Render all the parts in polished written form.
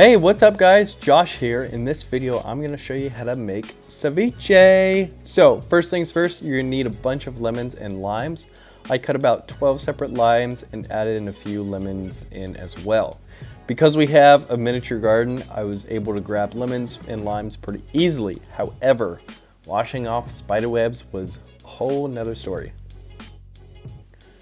Hey, what's up guys? Josh here. In this video, I'm gonna show you how to make ceviche. So first things first, you're gonna need a bunch of lemons and limes. I cut about 12 separate limes and added in a few lemons in as well. Because we have a miniature garden, I was able to grab lemons and limes pretty easily. However, washing off spider webs was a whole nother story.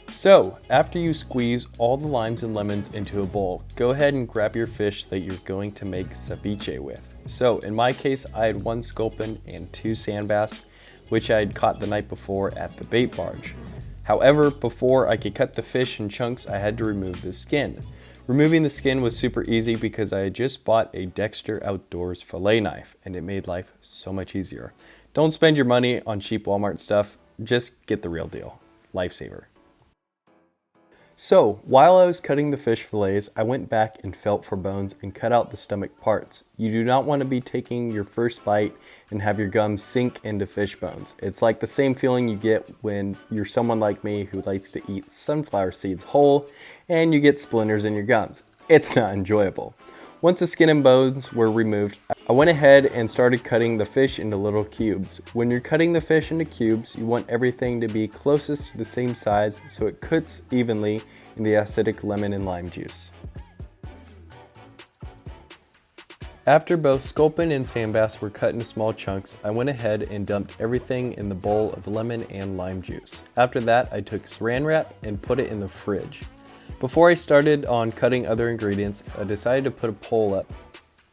So, after you squeeze all the limes and lemons into a bowl, go ahead and grab your fish that you're going to make ceviche with. So, in my case, I had 1 sculpin and 2 sand bass, which I had caught the night before at the bait barge. However, before I could cut the fish in chunks, I had to remove the skin. Removing the skin was super easy because I had just bought a Dexter Outdoors fillet knife, and it made life so much easier. Don't spend your money on cheap Walmart stuff, just get the real deal. Lifesaver. So, while I was cutting the fish fillets, I went back and felt for bones and cut out the stomach parts. You do not want to be taking your first bite and have your gums sink into fish bones. It's like the same feeling you get when you're someone like me who likes to eat sunflower seeds whole and you get splinters in your gums. It's not enjoyable. Once the skin and bones were removed, I went ahead and started cutting the fish into little cubes. When you're cutting the fish into cubes, you want everything to be closest to the same size so it cooks evenly in the acidic lemon and lime juice. After both sculpin and sand bass were cut into small chunks, I went ahead and dumped everything in the bowl of lemon and lime juice. After that, I took saran wrap and put it in the fridge. Before I started on cutting other ingredients, I decided to put a poll up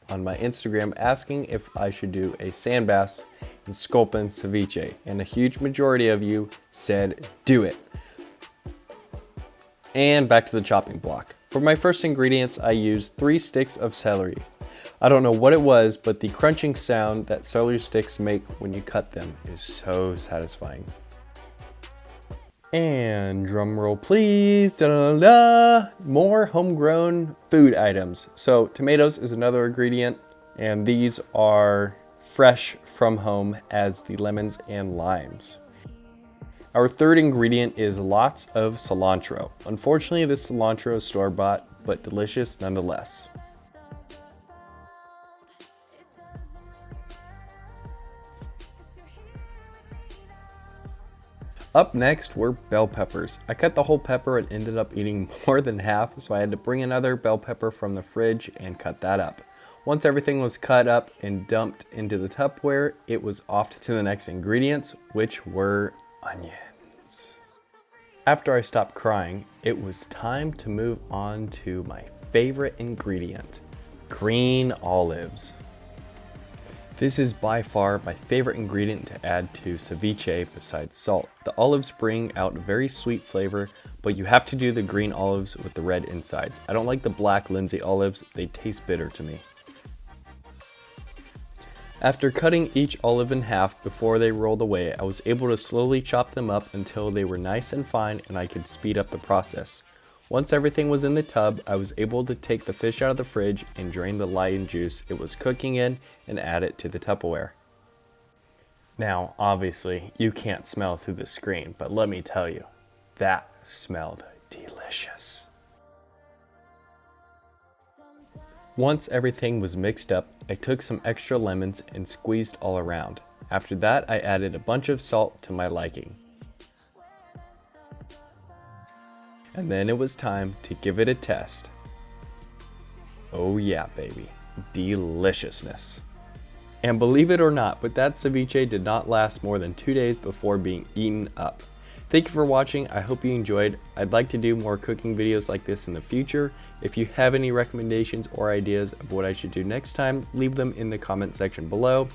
on my Instagram asking if I should do a sand bass and Sculpin Ceviche, and a huge majority of you said do it. And back to the chopping block. For my first ingredients, I used 3 sticks of celery. I don't know what it was, but the crunching sound that celery sticks make when you cut them is so satisfying. And drum roll please, da-da-da-da. More homegrown food items. So tomatoes is another ingredient, and these are fresh from home as the lemons and limes. Our third ingredient is lots of cilantro. Unfortunately, this cilantro is store-bought, but delicious nonetheless. Up next were bell peppers. I cut the whole pepper and ended up eating more than half, so I had to bring another bell pepper from the fridge and cut that up. Once everything was cut up and dumped into the Tupperware, it was off to the next ingredients, which were onions. After I stopped crying, it was time to move on to my favorite ingredient, green olives. This is by far my favorite ingredient to add to ceviche besides salt. The olives bring out a very sweet flavor, but you have to do the green olives with the red insides. I don't like the black Lindsay olives, they taste bitter to me. After cutting each olive in half before they rolled away, I was able to slowly chop them up until they were nice and fine and I could speed up the process. Once everything was in the tub, I was able to take the fish out of the fridge and drain the lime juice it was cooking in and add it to the Tupperware. Now, obviously, you can't smell through the screen, but let me tell you, that smelled delicious. Once everything was mixed up, I took some extra lemons and squeezed all around. After that, I added a bunch of salt to my liking. And then it was time to give it a test. Oh yeah, baby, deliciousness. And believe it or not, but that ceviche did not last more than 2 days before being eaten up. Thank you for watching, I hope you enjoyed. I'd like to do more cooking videos like this in the future. If you have any recommendations or ideas of what I should do next time, leave them in the comment section below.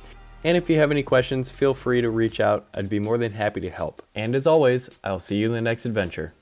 And if you have any questions, feel free to reach out, I'd be more than happy to help. And as always, I'll see you in the next adventure.